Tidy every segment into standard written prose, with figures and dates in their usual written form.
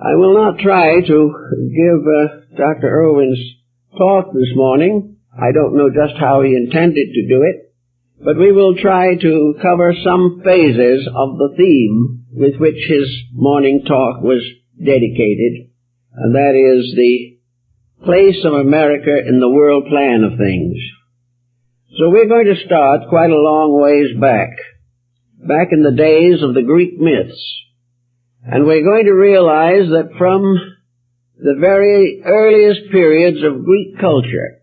I will not try to give Dr. Ervin's talk this morning. I don't know just how he intended to do it, but we will try to cover some phases of the theme with which his morning talk was dedicated, and that is the place of America in the world plan of things. So we're going to start quite a long ways back in the days of the Greek myths. And we're going to realize that from the very earliest periods of Greek culture,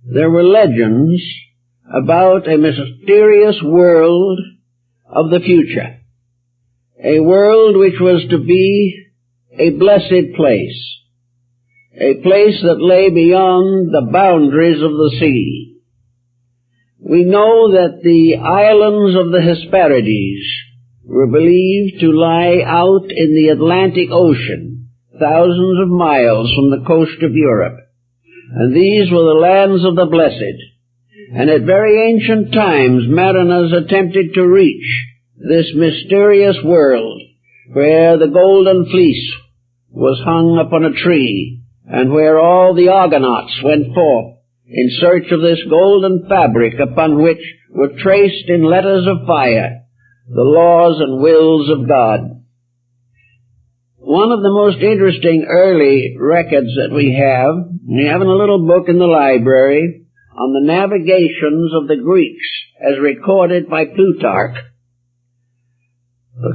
there were legends about a mysterious world of the future. A world which was to be a blessed place. A place that lay beyond the boundaries of the sea. We know that the islands of the Hesperides were believed to lie out in the Atlantic Ocean, thousands of miles from the coast of Europe. And these were the lands of the blessed. And at very ancient times, mariners attempted to reach this mysterious world where the golden fleece was hung upon a tree and where all the Argonauts went forth in search of this golden fabric upon which were traced in letters of fire the laws and wills of God. One of the most interesting early records that we have in a little book in the library on the navigations of the Greeks as recorded by Plutarch.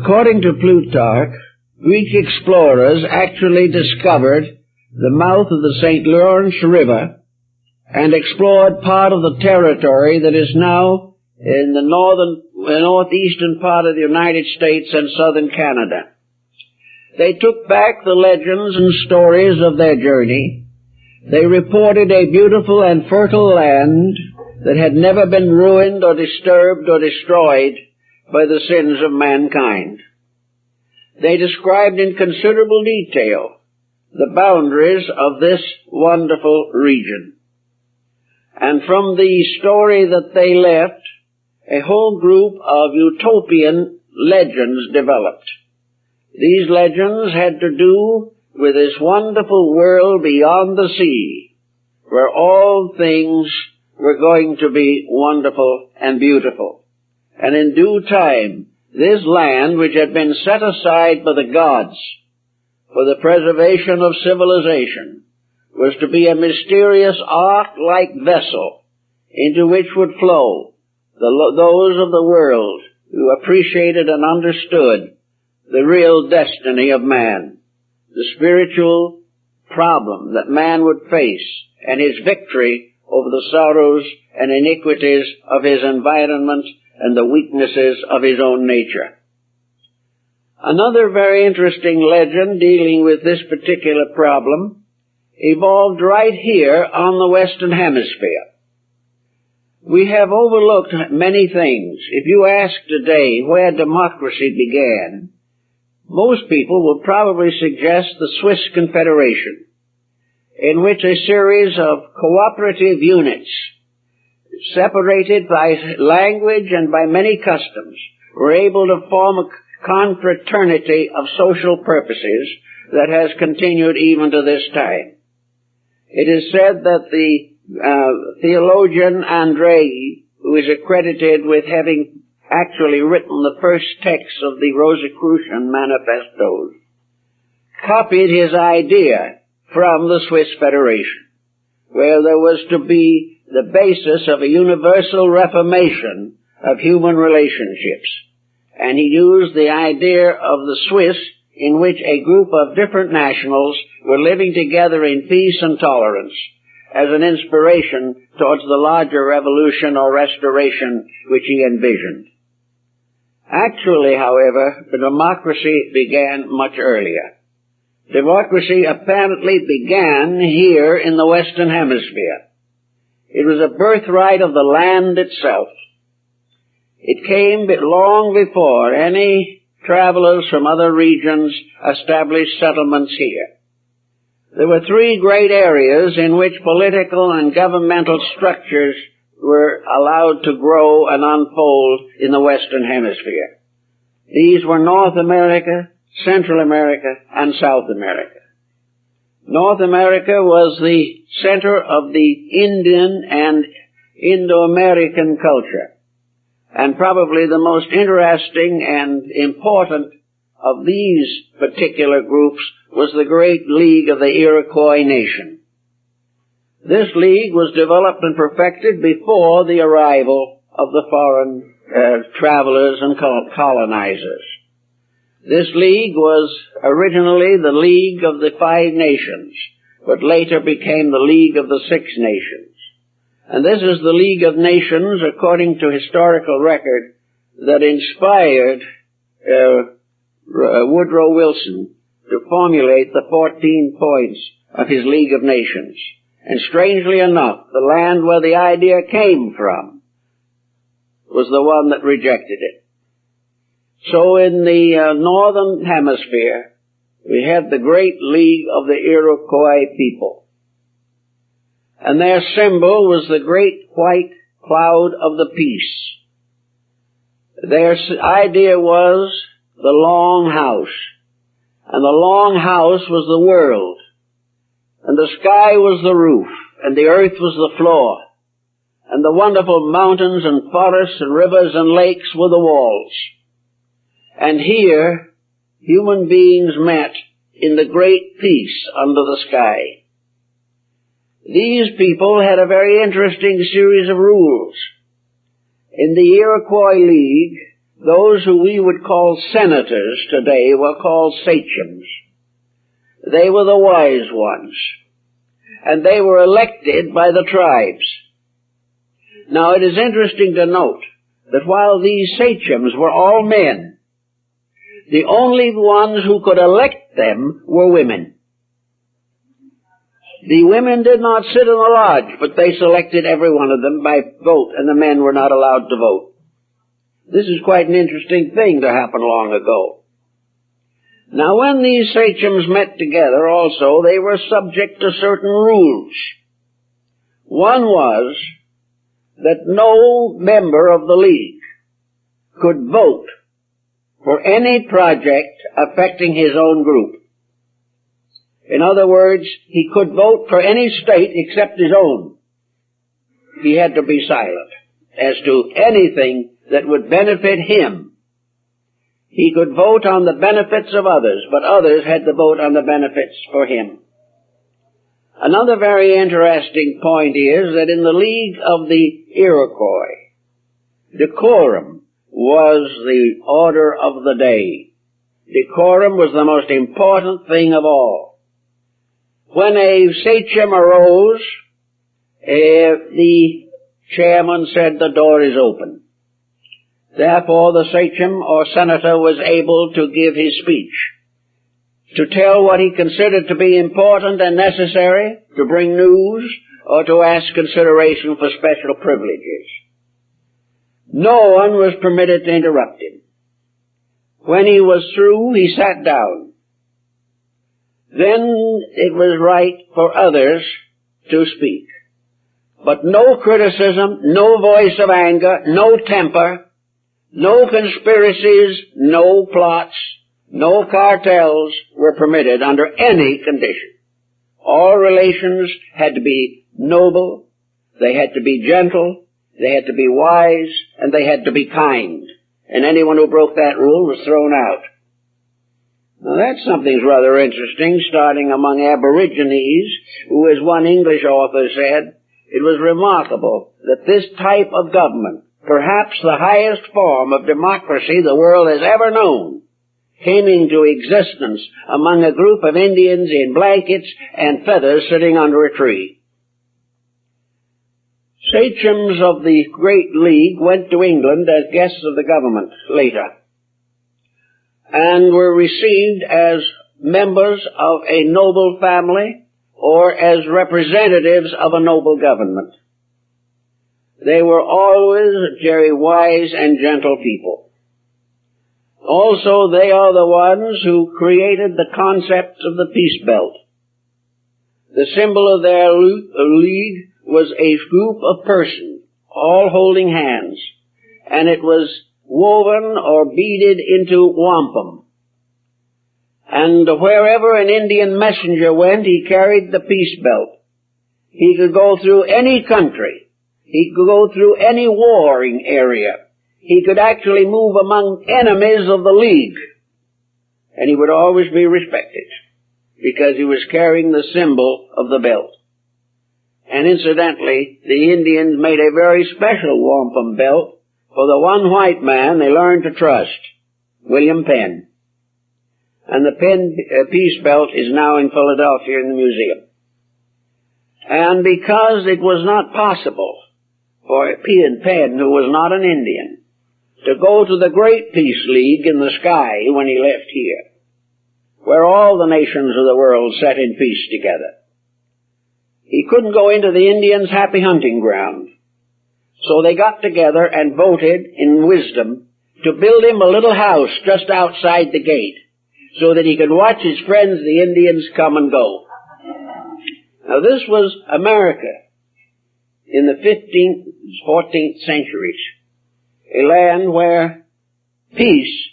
According to Plutarch, Greek explorers actually discovered the mouth of the St. Lawrence River and explored part of the territory that is now in the northeastern part of the United States and southern Canada. They took back the legends and stories of their journey. They reported a beautiful and fertile land that had never been ruined or disturbed or destroyed by the sins of mankind. They described in considerable detail the boundaries of this wonderful region. And from the story that they left, a whole group of Utopian legends developed. These legends had to do with this wonderful world beyond the sea, where all things were going to be wonderful and beautiful. And in due time, this land, which had been set aside by the gods for the preservation of civilization, was to be a mysterious ark-like vessel into which would flow those of the world who appreciated and understood the real destiny of man, the spiritual problem that man would face, and his victory over the sorrows and iniquities of his environment and the weaknesses of his own nature. Another very interesting legend dealing with this particular problem evolved right here on the Western Hemisphere. We have overlooked many things. If you ask today where democracy began, most people will probably suggest the Swiss Confederation, in which a series of cooperative units, separated by language and by many customs, were able to form a confraternity of social purposes that has continued even to this time. It is said that the theologian Andrei, who is accredited with having actually written the first text of the Rosicrucian manifestos, copied his idea from the Swiss Federation, where there was to be the basis of a universal reformation of human relationships. And he used the idea of the Swiss, in which a group of different nationals were living together in peace and tolerance, as an inspiration towards the larger revolution or restoration which he envisioned. Actually, however, the democracy began much earlier. Democracy apparently began here in the Western Hemisphere. It was a birthright of the land itself. It came long before any travelers from other regions established settlements here. There were three great areas in which political and governmental structures were allowed to grow and unfold in the Western Hemisphere. These were North America, Central America, and South America. North America was the center of the Indian and Indo-American culture, and probably the most interesting and important of these particular groups was the great League of the Iroquois Nation. This league was developed and perfected before the arrival of the foreign travelers and colonizers. This league was originally the League of the Five Nations, but later became the League of the Six Nations. And this is the League of Nations, according to historical record, that inspired Woodrow Wilson to formulate the 14 points of his League of Nations. And strangely enough, the land where the idea came from was the one that rejected it. So in the Northern Hemisphere, we had the great League of the Iroquois people. And their symbol was the great white cloud of the peace. Their idea was the long house. And the long house was the world. And the sky was the roof. And the earth was the floor. And the wonderful mountains and forests and rivers and lakes were the walls. And here, human beings met in the great peace under the sky. These people had a very interesting series of rules. In the Iroquois League, those who we would call senators today were called sachems. They were the wise ones, and they were elected by the tribes. Now it is interesting to note that while these sachems were all men, the only ones who could elect them were women. The women did not sit in the lodge, but they selected every one of them by vote, and the men were not allowed to vote. This is quite an interesting thing to happen long ago. Now when these sachems met together also, they were subject to certain rules. One was that no member of the League could vote for any project affecting his own group. In other words, he could vote for any state except his own. He had to be silent as to anything that would benefit him. He could vote on the benefits of others, but others had to vote on the benefits for him. Another very interesting point is that in the League of the Iroquois, decorum was the order of the day. Decorum was the most important thing of all. When a sachem arose, the chairman said, "The door is open." Therefore, the sachem or senator was able to give his speech, to tell what he considered to be important and necessary, to bring news, or to ask consideration for special privileges. No one was permitted to interrupt him. When he was through, he sat down. Then it was right for others to speak. But no criticism, no voice of anger, no temper, no conspiracies, no plots, no cartels were permitted under any condition. All relations had to be noble, they had to be gentle, they had to be wise, and they had to be kind. And anyone who broke that rule was thrown out. Now that's something rather interesting, starting among Aborigines, who, as one English author said, it was remarkable that this type of government, perhaps the highest form of democracy the world has ever known, came into existence among a group of Indians in blankets and feathers sitting under a tree. Sachems of the Great League went to England as guests of the government later, and were received as members of a noble family or as representatives of a noble government. They were always very wise and gentle people. Also, they are the ones who created the concept of the peace belt. The symbol of their league was a group of persons, all holding hands, and it was woven or beaded into wampum. And wherever an Indian messenger went, he carried the peace belt. He could go through any country. He could go through any warring area. He could actually move among enemies of the League. And he would always be respected because he was carrying the symbol of the belt. And incidentally, the Indians made a very special wampum belt for the one white man they learned to trust, William Penn. And the Penn peace belt is now in Philadelphia in the museum. And because it was not possible for Penn, who was not an Indian, to go to the Great Peace League in the sky when he left here, where all the nations of the world sat in peace together, he couldn't go into the Indians' happy hunting ground. So they got together and voted in wisdom to build him a little house just outside the gate so that he could watch his friends, the Indians, come and go. Now this was America in the 15th, 14th centuries, a land where peace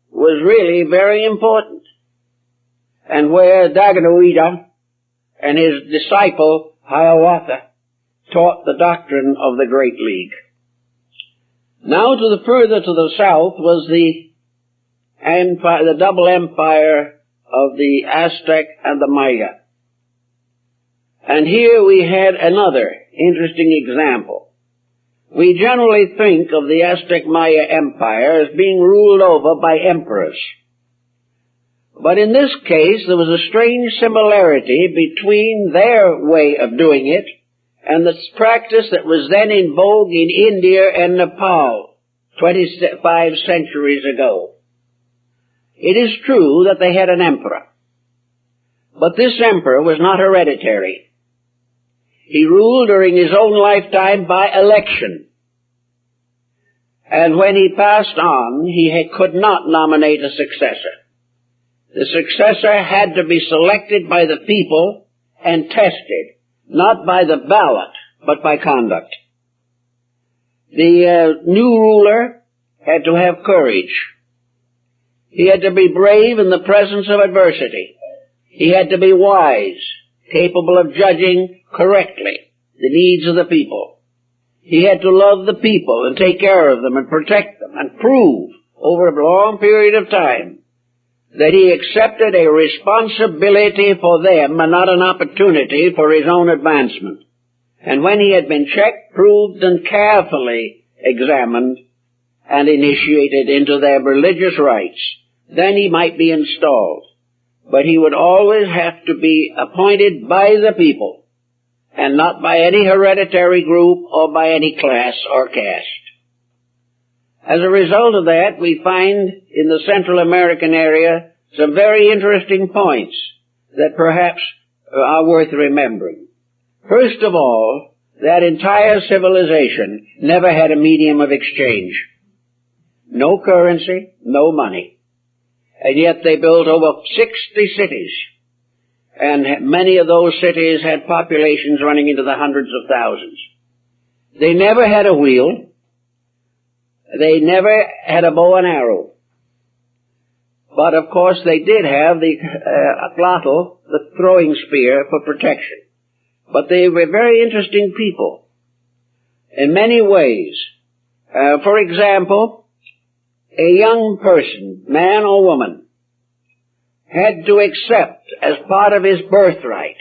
was really very important, and where Daganoweda and his disciple Hiawatha taught the doctrine of the Great League. Now further to the south was the empire, the double empire of the Aztec and the Maya. And here we had another interesting example. We generally think of the Aztec-Maya Empire as being ruled over by emperors. But in this case, there was a strange similarity between their way of doing it and the practice that was then in vogue in India and Nepal 25 centuries ago. It is true that they had an emperor, but this emperor was not hereditary. He ruled during his own lifetime by election. And when he passed on, he could not nominate a successor. The successor had to be selected by the people and tested, not by the ballot, but by conduct. The new ruler had to have courage. He had to be brave in the presence of adversity. He had to be wise, capable of judging correctly the needs of the people. He had to love the people and take care of them and protect them and prove over a long period of time that he accepted a responsibility for them and not an opportunity for his own advancement. And when he had been checked, proved, and carefully examined and initiated into their religious rites, then he might be installed. But he would always have to be appointed by the people and not by any hereditary group or by any class or caste. As a result of that, we find in the Central American area some very interesting points that perhaps are worth remembering. First of all, that entire civilization never had a medium of exchange. No currency, no money. And yet they built over 60 cities. And many of those cities had populations running into the hundreds of thousands. They never had a wheel. They never had a bow and arrow. But of course they did have the glottal, the throwing spear, for protection. But they were very interesting people in many ways. For example, a young person, man or woman, had to accept as part of his birthright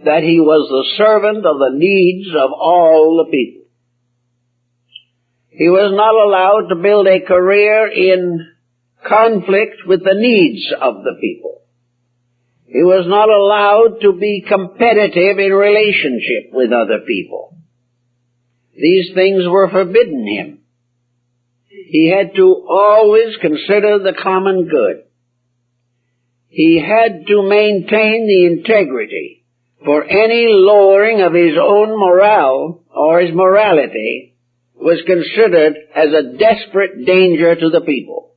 that he was the servant of the needs of all the people. He was not allowed to build a career in conflict with the needs of the people. He was not allowed to be competitive in relationship with other people. These things were forbidden him. He had to always consider the common good. He had to maintain the integrity, for any lowering of his own morale or his morality was considered as a desperate danger to the people.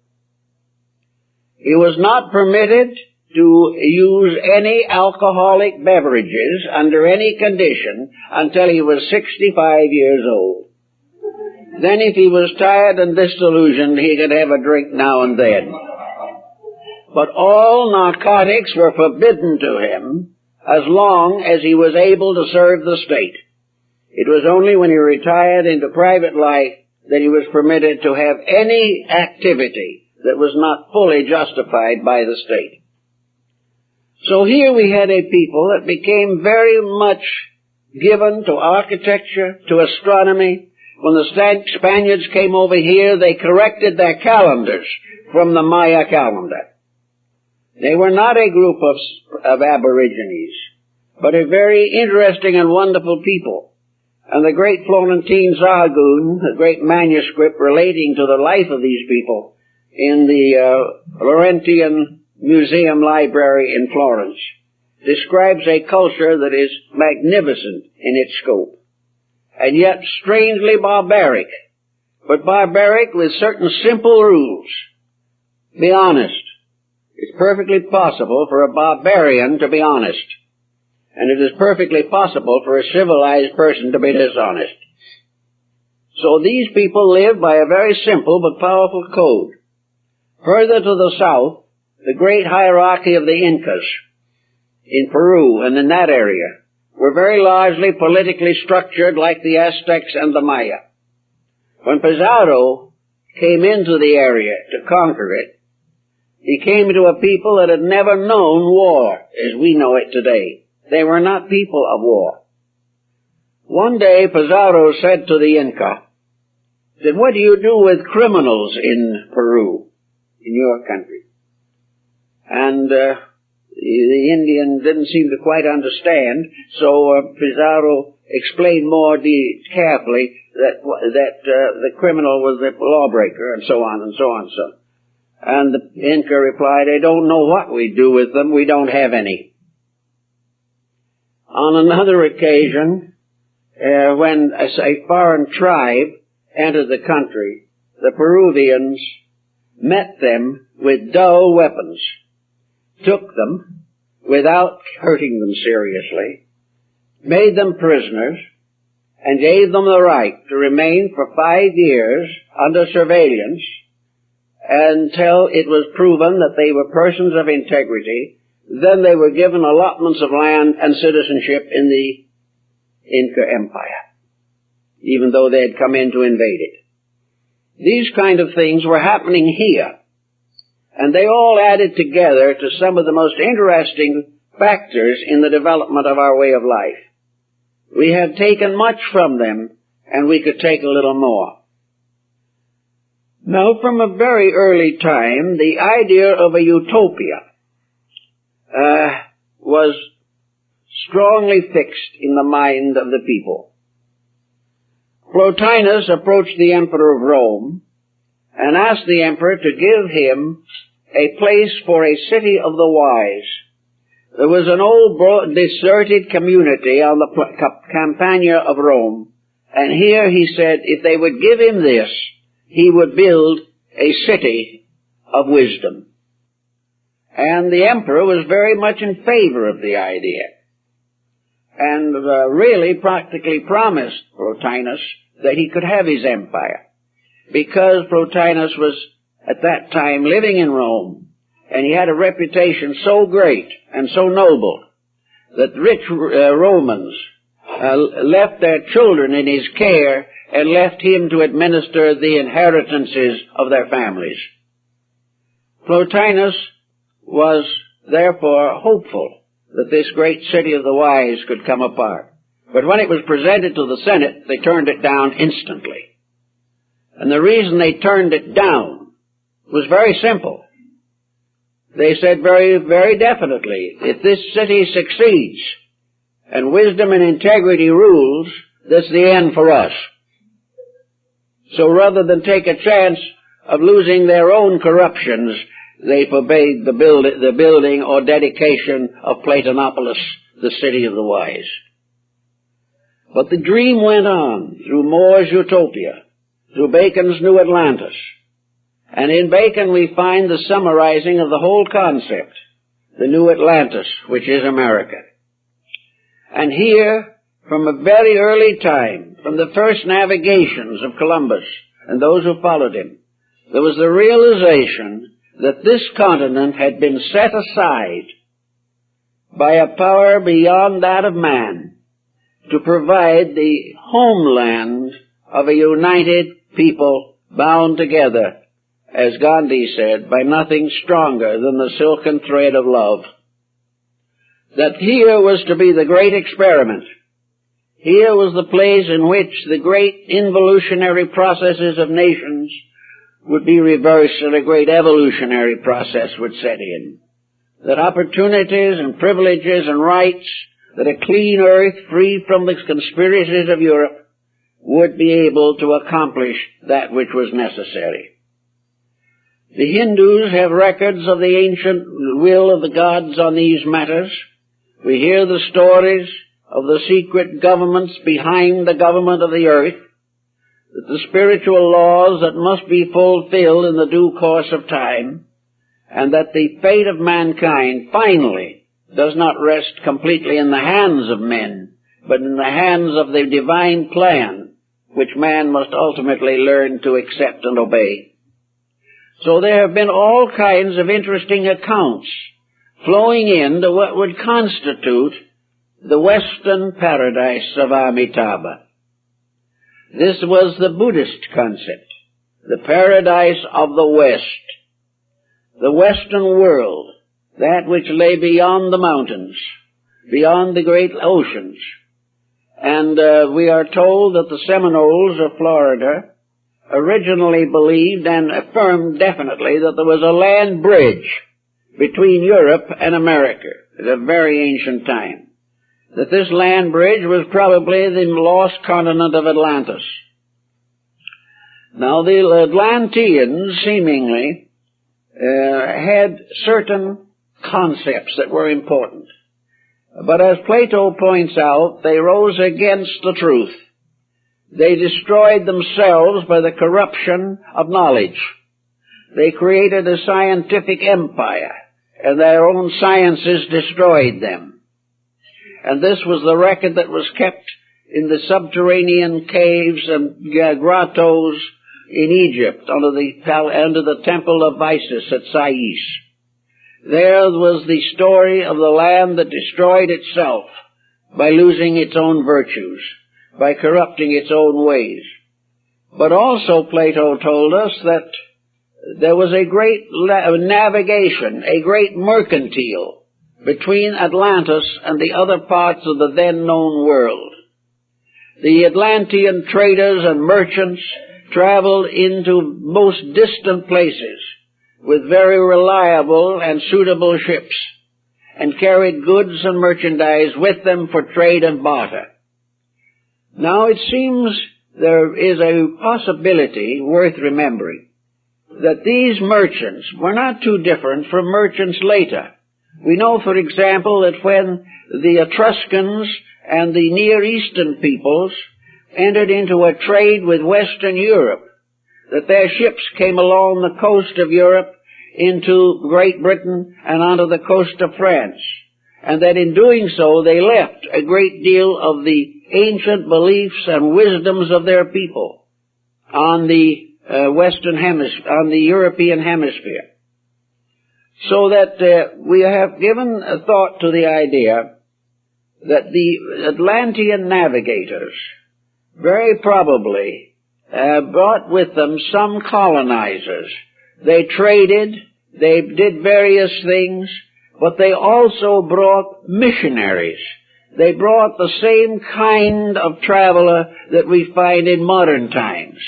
He was not permitted to use any alcoholic beverages under any condition until he was 65 years old. Then if he was tired and disillusioned, he could have a drink now and then. but all narcotics were forbidden to him as long as he was able to serve the state. It was only when he retired into private life that he was permitted to have any activity that was not fully justified by the state. So here we had a people that became very much given to architecture, to astronomy. When the Spaniards came over here, they corrected their calendars from the Maya calendar. They were not a group of aborigines, but a very interesting and wonderful people. And the great Florentine Sahagún, the great manuscript relating to the life of these people in the Laurentian Museum Library in Florence, describes a culture that is magnificent in its scope, and yet strangely barbaric, but barbaric with certain simple rules. Be honest. It's perfectly possible for a barbarian to be honest, and it is perfectly possible for a civilized person to be dishonest. So these people live by a very simple but powerful code. Further to the south, the great hierarchy of the Incas in Peru and in that area were very largely politically structured like the Aztecs and the Maya. When Pizarro came into the area to conquer it, he came to a people that had never known war as we know it today. They were not people of war. One day Pizarro said to the Inca, said, "What do you do with criminals in Peru, in your country?" And the Indian didn't seem to quite understand, so Pizarro explained more carefully that the criminal was the lawbreaker, and so on and so on. And the Inca replied, "I don't know what we do with them. We don't have any." On another occasion, when a foreign tribe entered the country, the Peruvians met them with dull weapons, took them without hurting them seriously, made them prisoners, and gave them the right to remain for 5 years under surveillance until it was proven that they were persons of integrity. Then they were given allotments of land and citizenship in the Inca Empire, even though they had come in to invade it. These kind of things were happening here, and they all added together to some of the most interesting factors in the development of our way of life. We have taken much from them, and we could take a little more. Now, from a very early time, the idea of a utopia was strongly fixed in the mind of the people. Plotinus approached the emperor of Rome and asked the emperor to give him a place for a city of the wise. There was an old deserted community on the Campagna of Rome, and here he said if they would give him this, he would build a city of wisdom. And the emperor was very much in favor of the idea, and really practically promised Plotinus that he could have his empire, because Plotinus was at that time living in Rome, and he had a reputation so great and so noble that rich Romans left their children in his care and left him to administer the inheritances of their families. Plotinus was therefore hopeful that this great city of the wise could come apart. But when it was presented to the Senate, they turned it down instantly. And the reason they turned it down was very simple. They said very, very definitely, if this city succeeds and wisdom and integrity rules, this is the end for us. So rather than take a chance of losing their own corruptions, they forbade the building or dedication of Platonopolis, the city of the wise. But the dream went on through More's Utopia, through Bacon's New Atlantis. And in Bacon we find the summarizing of the whole concept, the New Atlantis, which is America. And here, from a very early time, from the first navigations of Columbus and those who followed him, there was the realization that this continent had been set aside by a power beyond that of man to provide the homeland of a united people bound together, as Gandhi said, by nothing stronger than the silken thread of love. That here was to be the great experiment. Here was the place in which the great involutionary processes of nations would be reversed and a great evolutionary process would set in. That opportunities and privileges and rights, that a clean earth free from the conspiracies of Europe would be able to accomplish that which was necessary. The Hindus have records of the ancient will of the gods on these matters. We hear the stories of the secret governments behind the government of the earth, that the spiritual laws that must be fulfilled in the due course of time, and that the fate of mankind finally does not rest completely in the hands of men, but in the hands of the divine plan, which man must ultimately learn to accept and obey. So there have been all kinds of interesting accounts flowing into what would constitute the Western paradise of Amitabha. This was the Buddhist concept, the paradise of the West, the Western world, that which lay beyond the mountains, beyond the great oceans. And we are told that the Seminoles of Florida originally believed and affirmed definitely that there was a land bridge between Europe and America at a very ancient time. That this land bridge was probably the lost continent of Atlantis. Now the Atlanteans seemingly had certain concepts that were important. But as Plato points out, they rose against the truth. They destroyed themselves by the corruption of knowledge. They created a scientific empire, and their own sciences destroyed them. And this was the record that was kept in the subterranean caves and grottos in Egypt under the temple of Isis at Sais. There was the story of the land that destroyed itself by losing its own virtues, by corrupting its own ways. But also Plato told us that there was a great navigation, a great mercantile between Atlantis and the other parts of the then known world. The Atlantean traders and merchants traveled into most distant places with very reliable and suitable ships, and carried goods and merchandise with them for trade and barter. Now it seems there is a possibility worth remembering that these merchants were not too different from merchants later. We know, for example, that when the Etruscans and the Near Eastern peoples entered into a trade with Western Europe, that their ships came along the coast of Europe into Great Britain and onto the coast of France, and that in doing so they left a great deal of the ancient beliefs and wisdoms of their people on the Western Hemisphere, on the European Hemisphere. So that we have given a thought to the idea that the Atlantean navigators very probably brought with them some colonizers. They traded, they did various things, but they also brought missionaries. They brought the same kind of traveler that we find in modern times.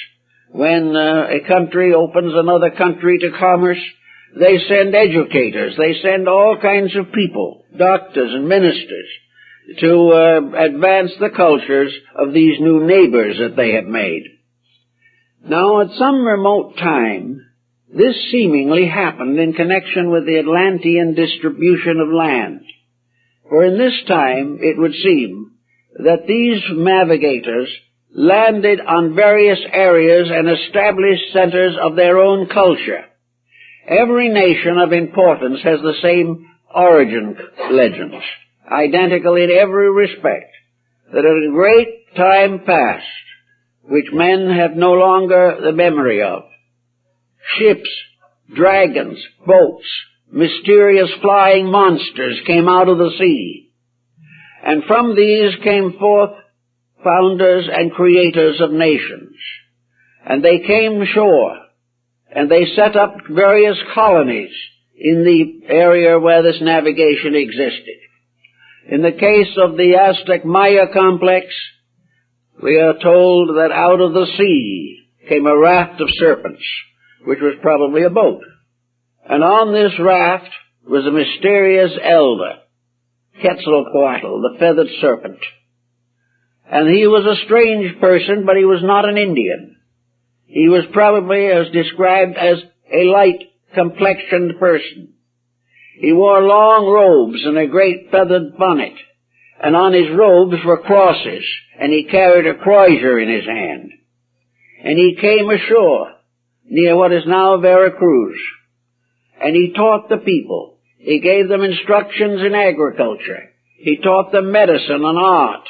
When a country opens another country to commerce, they send educators, they send all kinds of people, doctors and ministers, to advance the cultures of these new neighbors that they have made. Now, at some remote time, this seemingly happened in connection with the Atlantean distribution of land. For in this time, it would seem that these navigators landed on various areas and established centers of their own culture. Every nation of importance has the same origin legends, identical in every respect, that at a great time past, which men have no longer the memory of, ships dragons, boats, mysterious flying monsters came out of the sea. And from these came forth founders and creators of nations. And they came ashore, and they set up various colonies in the area where this navigation existed. In the case of the Aztec Maya complex, we are told that out of the sea came a raft of serpents, which was probably a boat. And on this raft was a mysterious elder, Quetzalcoatl, the feathered serpent. And he was a strange person, but he was not an Indian. He was probably as described as a light-complexioned person. He wore long robes and a great feathered bonnet, and on his robes were crosses, and he carried a crozier in his hand. And he came ashore near what is now Veracruz, and he taught the people. He gave them instructions in agriculture. He taught them medicine and art.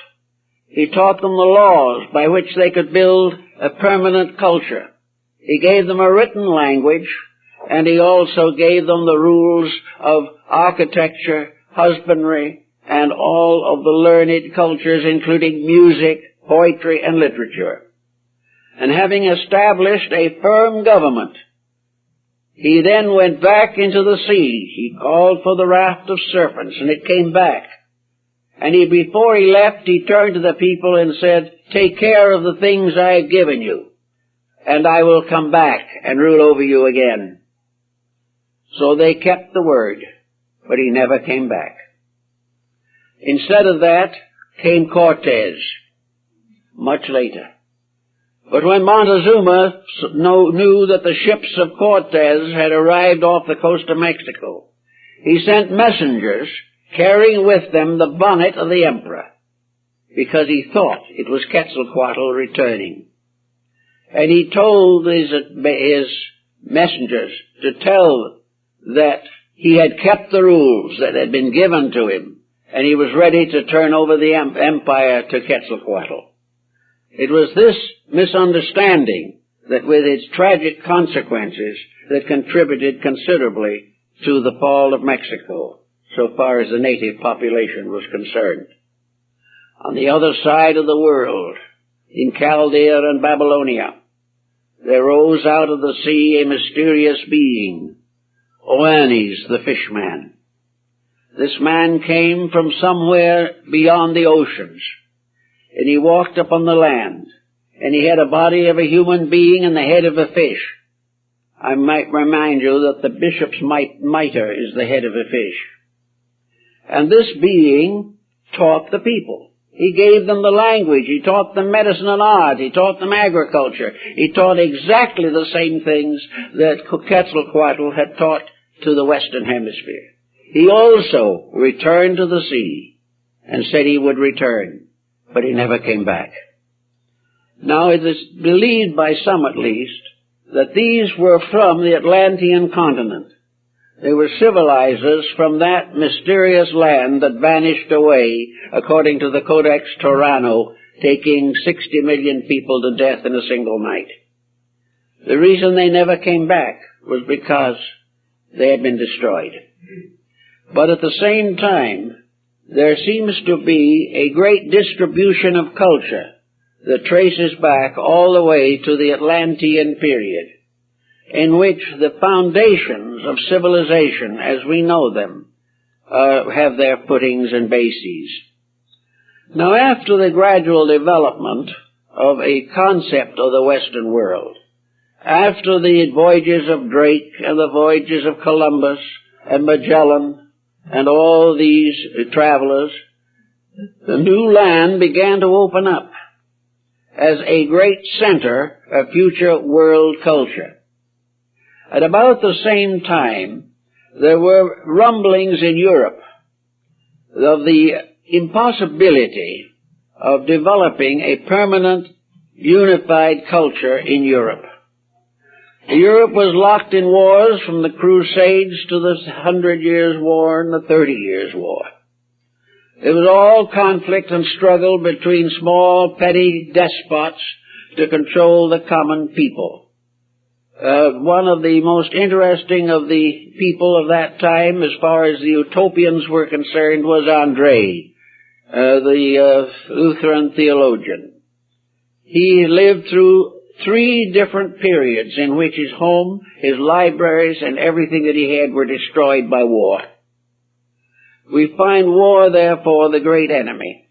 He taught them the laws by which they could build a permanent culture. He gave them a written language, and he also gave them the rules of architecture, husbandry, and all of the learned cultures, including music, poetry, and literature. And having established a firm government, he then went back into the sea. He called for the raft of serpents, and it came back. And before he left, he turned to the people and said, "Take care of the things I have given you, and I will come back and rule over you again." So they kept the word, but he never came back. Instead of that came Cortez, much later. But when Montezuma knew that the ships of Cortez had arrived off the coast of Mexico, he sent messengers carrying with them the bonnet of the emperor, because he thought it was Quetzalcoatl returning. And he told his messengers to tell that he had kept the rules that had been given to him, and he was ready to turn over the empire to Quetzalcoatl. It was this misunderstanding that, with its tragic consequences, that contributed considerably to the fall of Mexico, so far as the native population was concerned. On the other side of the world, in Chaldea and Babylonia, there rose out of the sea a mysterious being, Oannes the fishman. This man came from somewhere beyond the oceans, and he walked upon the land, and he had a body of a human being and the head of a fish. I might remind you that the bishop's mitre is the head of a fish. And this being taught the people. He gave them the language. He taught them medicine and art. He taught them agriculture. He taught exactly the same things that Quetzalcoatl had taught to the Western Hemisphere. He also returned to the sea and said he would return, but he never came back. Now it is believed by some at least that these were from the Atlantean continent. They were civilizers from that mysterious land that vanished away, according to the Codex Torano, taking 60 million people to death in a single night. The reason they never came back was because they had been destroyed. But at the same time, there seems to be a great distribution of culture that traces back all the way to the Atlantean period, in which the foundations of civilization, as we know them, have their footings and bases. Now, after the gradual development of a concept of the Western world, after the voyages of Drake and the voyages of Columbus and Magellan and all these travelers, the new land began to open up as a great center of future world culture. At about the same time, there were rumblings in Europe of the impossibility of developing a permanent, unified culture in Europe. Europe was locked in wars from the Crusades to the 100 Years' War and the 30 Years' War. It was all conflict and struggle between small, petty despots to control the common people. One of the most interesting of the people of that time, as far as the Utopians were concerned, was Andre, the Lutheran theologian. He lived through 3 different periods in which his home, his libraries, and everything that he had were destroyed by war. We find war, therefore, the great enemy.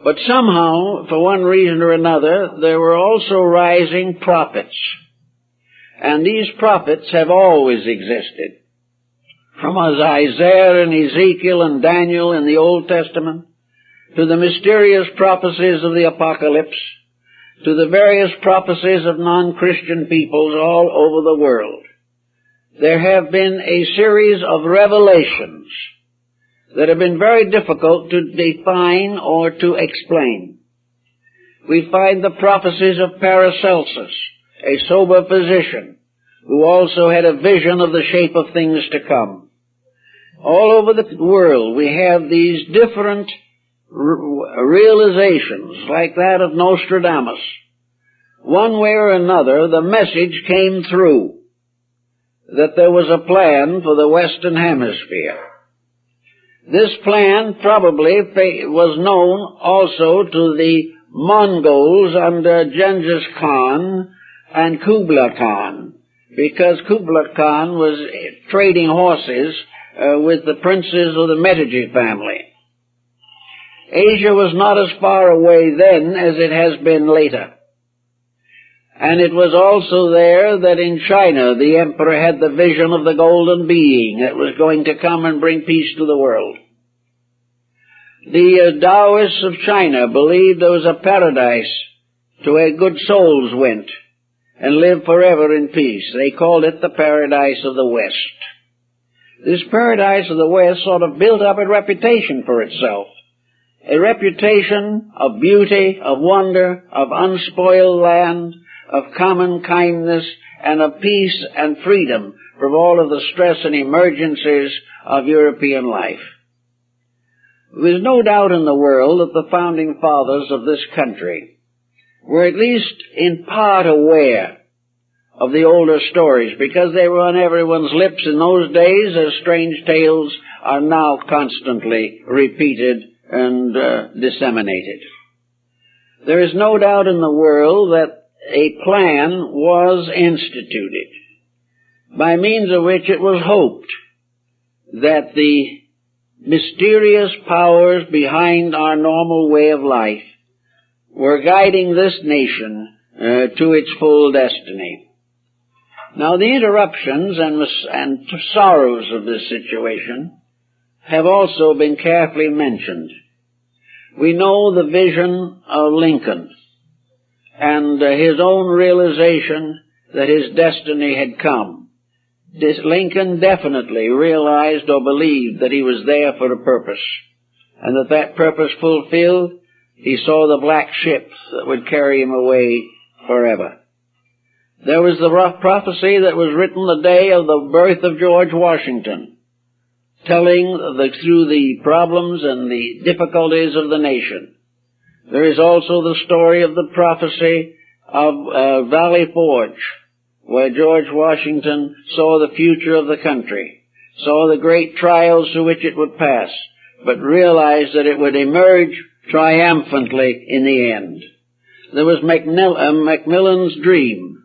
But somehow, for one reason or another, there were also rising prophets. And these prophets have always existed. From Isaiah and Ezekiel and Daniel in the Old Testament, to the mysterious prophecies of the Apocalypse, to the various prophecies of non-Christian peoples all over the world. There have been a series of revelations that have been very difficult to define or to explain. We find the prophecies of Paracelsus, a sober physician, who also had a vision of the shape of things to come. All over the world we have these different realizations, like that of Nostradamus. One way or another, the message came through that there was a plan for the Western Hemisphere. This plan probably was known also to the Mongols under Genghis Khan and Kubla Khan, because Kubla Khan was trading horses with the princes of the Medici family. Asia was not as far away then as it has been later. And it was also there that in China the emperor had the vision of the golden being that was going to come and bring peace to the world. The Taoists of China believed there was a paradise to where good souls went and lived forever in peace. They called it the Paradise of the West. This Paradise of the West sort of built up a reputation for itself. A reputation of beauty, of wonder, of unspoiled land, of common kindness, and of peace and freedom from all of the stress and emergencies of European life. There's no doubt in the world that the founding fathers of this country were at least in part aware of the older stories, because they were on everyone's lips in those days, as strange tales are now constantly repeated and disseminated. There is no doubt in the world that a plan was instituted, by means of which it was hoped that the mysterious powers behind our normal way of life were guiding this nation to its full destiny. Now, the interruptions and sorrows of this situation have also been carefully mentioned. We know the vision of Lincoln and his own realization that his destiny had come. Lincoln definitely realized or believed that he was there for a purpose, and that purpose fulfilled, he saw the black ship that would carry him away forever. There was the rough prophecy that was written the day of the birth of George Washington, telling through the problems and the difficulties of the nation. There is also the story of the prophecy of Valley Forge, where George Washington saw the future of the country, saw the great trials through which it would pass, but realized that it would emerge triumphantly in the end. There was Macmillan's dream,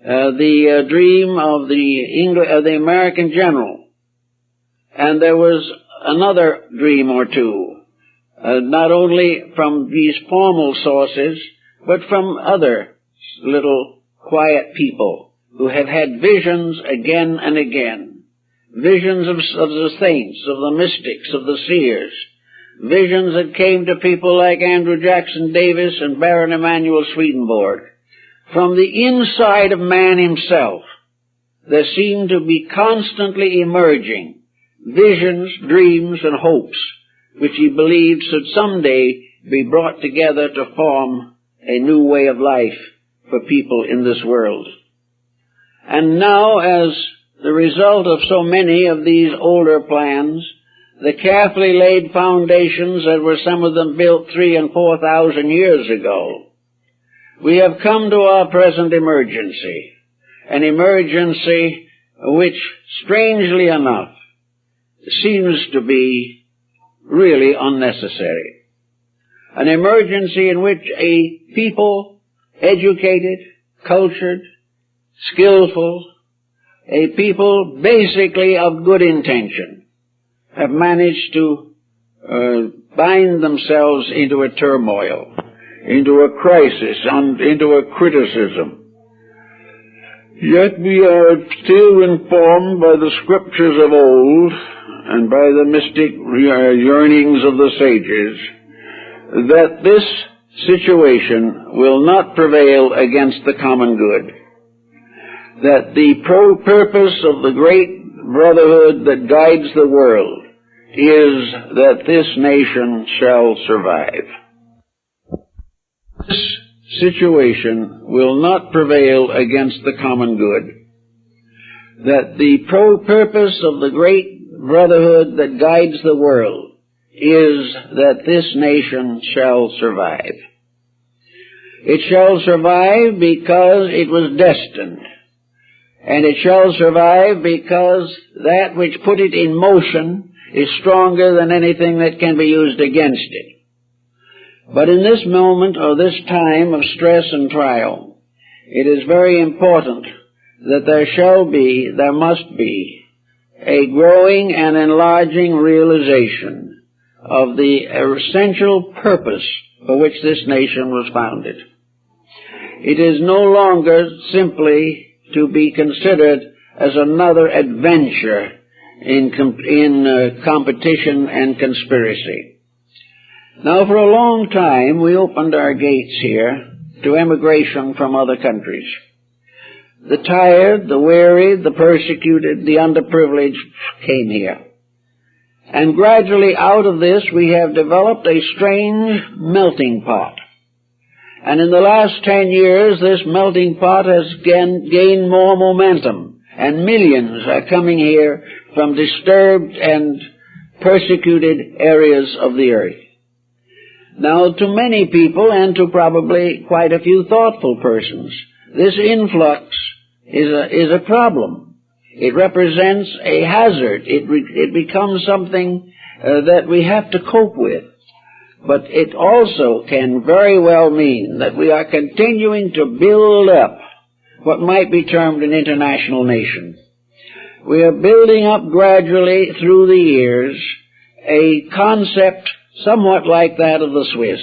the dream of the American general, and there was another dream or two, not only from these formal sources, but from other little quiet people who have had visions again and again, visions of the saints, of the mystics, of the seers, visions that came to people like Andrew Jackson Davis and Baron Emanuel Swedenborg. From the inside of man himself, there seemed to be constantly emerging visions, dreams, and hopes, which he believed should someday be brought together to form a new way of life for people in this world. And now, as the result of so many of these older plans, the carefully laid foundations that were some of them built 3,000 and 4,000 years ago, we have come to our present emergency. an emergency which, strangely enough, seems to be really unnecessary. An emergency in which a people, educated, cultured, skillful, a people basically of good intention, have managed to bind themselves into a turmoil, into a crisis, and into a criticism. Yet we are still informed by the scriptures of old and by the mystic yearnings of the sages that this situation will not prevail against the common good, that the purpose of the great brotherhood that guides the world is that this nation shall survive. This situation will not prevail against the common good, that the purpose of the great brotherhood that guides the world is that this nation shall survive. It shall survive because it was destined, and it shall survive because that which put it in motion is stronger than anything that can be used against it. But in this moment or this time of stress and trial, it is very important that there must be a growing and enlarging realization of the essential purpose for which this nation was founded. It is no longer simply to be considered as another adventure in competition and conspiracy. Now, for a long time, we opened our gates here to emigration from other countries. The tired, the weary, the persecuted, the underprivileged came here. And gradually out of this, we have developed a strange melting pot. And in the last 10 years, this melting pot has gained more momentum, and millions are coming here from disturbed and persecuted areas of the earth. Now, to many people, and to probably quite a few thoughtful persons, this influx is a problem. It represents a hazard. It becomes something that we have to cope with. But it also can very well mean that we are continuing to build up what might be termed an international nation. We are building up gradually through the years a concept somewhat like that of the Swiss,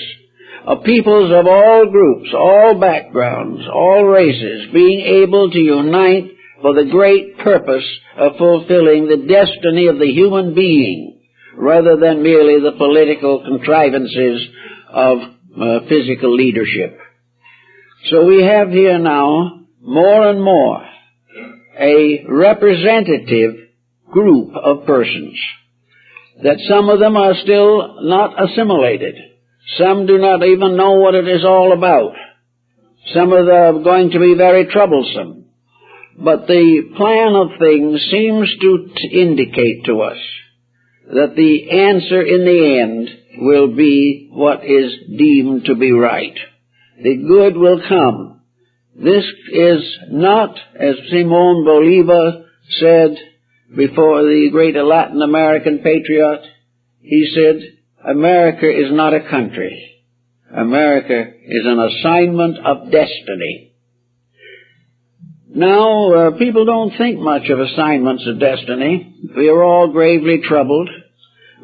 of peoples of all groups, all backgrounds, all races, being able to unite for the great purpose of fulfilling the destiny of the human being, rather than merely the political contrivances of physical leadership. So we have here now, more and more, a representative group of persons, that some of them are still not assimilated. Some do not even know what it is all about. Some of them are going to be very troublesome. But the plan of things seems to indicate to us that the answer in the end will be what is deemed to be right. The good will come. This is not, as Simón Bolívar said before, the great Latin American patriot, he said, America is not a country. America is an assignment of destiny. Now, people don't think much of assignments of destiny. We are all gravely troubled.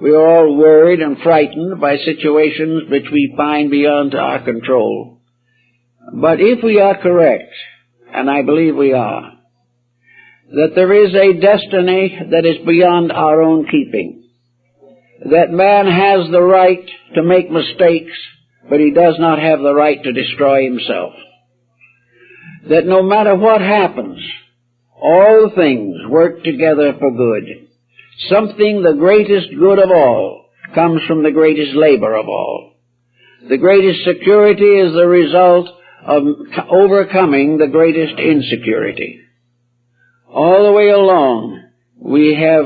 We are all worried and frightened by situations which we find beyond our control. But if we are correct, and I believe we are, that there is a destiny that is beyond our own keeping, that man has the right to make mistakes, but he does not have the right to destroy himself, that no matter what happens, all things work together for good. Something, the greatest good of all, comes from the greatest labor of all. The greatest security is the result of overcoming the greatest insecurity. All the way along, we have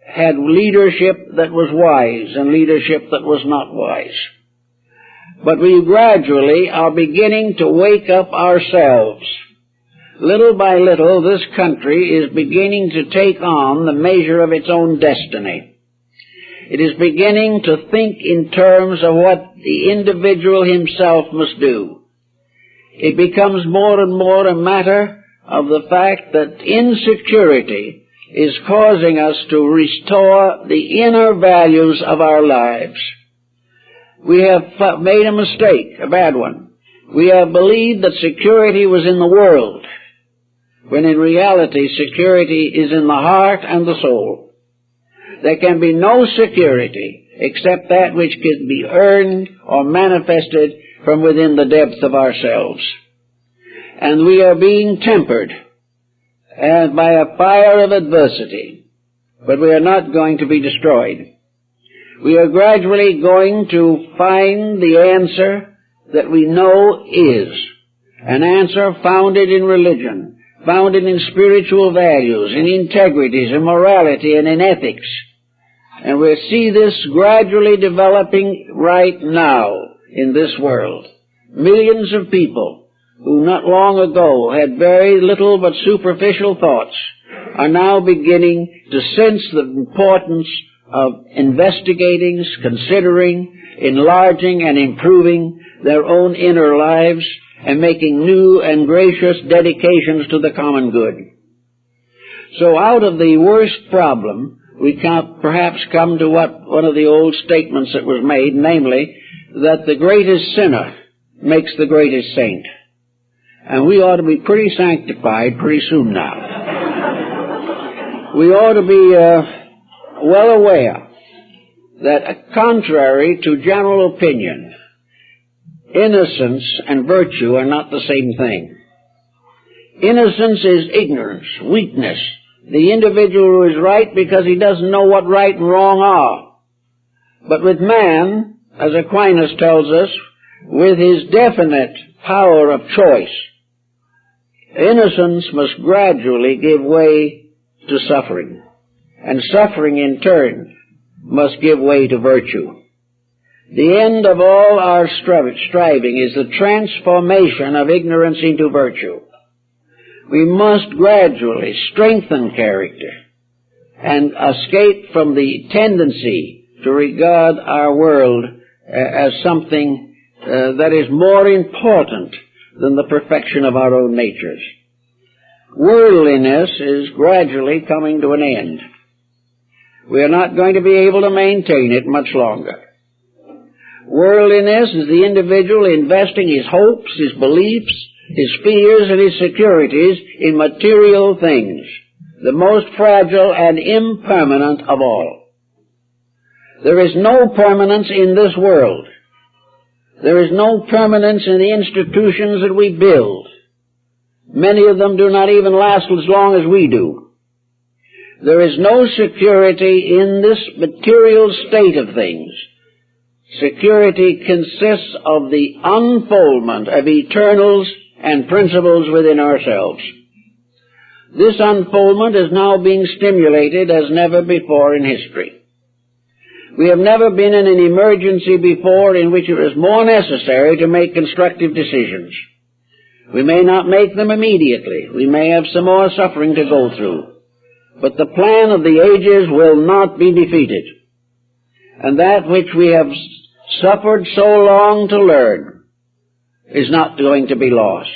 had leadership that was wise and leadership that was not wise. But we gradually are beginning to wake up ourselves little by little, this country is beginning to take on the measure of its own destiny. It is beginning to think in terms of what the individual himself must do. It becomes more and more a matter of the fact that insecurity is causing us to restore the inner values of our lives. We have made a mistake, a bad one. We have believed that security was in the world, when in reality security is in the heart and the soul. There can be no security except that which can be earned or manifested from within the depths of ourselves. And we are being tempered by a fire of adversity, but we are not going to be destroyed. We are gradually going to find the answer that we know is an answer founded in religion, founded in spiritual values, in integrities, in morality, and in ethics. And we see this gradually developing right now in this world. Millions of people who not long ago had very little but superficial thoughts are now beginning to sense the importance of investigating, considering, enlarging, and improving their own inner lives and making new and gracious dedications to the common good. So out of the worst problem, we can perhaps come to what one of the old statements that was made, namely, that the greatest sinner makes the greatest saint. And we ought to be pretty sanctified pretty soon now. We ought to be well aware that, contrary to general opinion, innocence and virtue are not the same thing. Innocence is ignorance, weakness. The individual who is right because he doesn't know what right and wrong are. But with man, as Aquinas tells us, with his definite power of choice, innocence must gradually give way to suffering, and suffering in turn must give way to virtue. The end of all our striving is the transformation of ignorance into virtue. We must gradually strengthen character and escape from the tendency to regard our world as something that is more important than the perfection of our own natures. Worldliness is gradually coming to an end. We are not going to be able to maintain it much longer. Worldliness is the individual investing his hopes, his beliefs, his fears, and his securities in material things, the most fragile and impermanent of all. There is no permanence in this world. There is no permanence in the institutions that we build. Many of them do not even last as long as we do. There is no security in this material state of things. Security consists of the unfoldment of eternals and principles within ourselves. This unfoldment is now being stimulated as never before in history. We have never been in an emergency before in which it was more necessary to make constructive decisions. We may not make them immediately. We may have some more suffering to go through. But the plan of the ages will not be defeated. And that which we have suffered so long to learn is not going to be lost.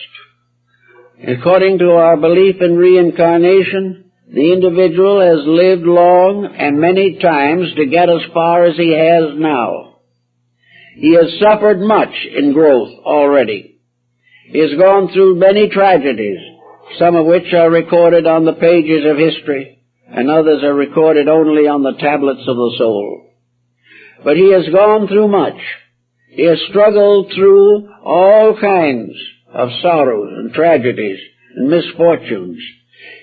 According to our belief in reincarnation, the individual has lived long and many times to get as far as he has now. He has suffered much in growth already. He has gone through many tragedies, some of which are recorded on the pages of history, and others are recorded only on the tablets of the soul. But he has gone through much. He has struggled through all kinds of sorrows and tragedies and misfortunes.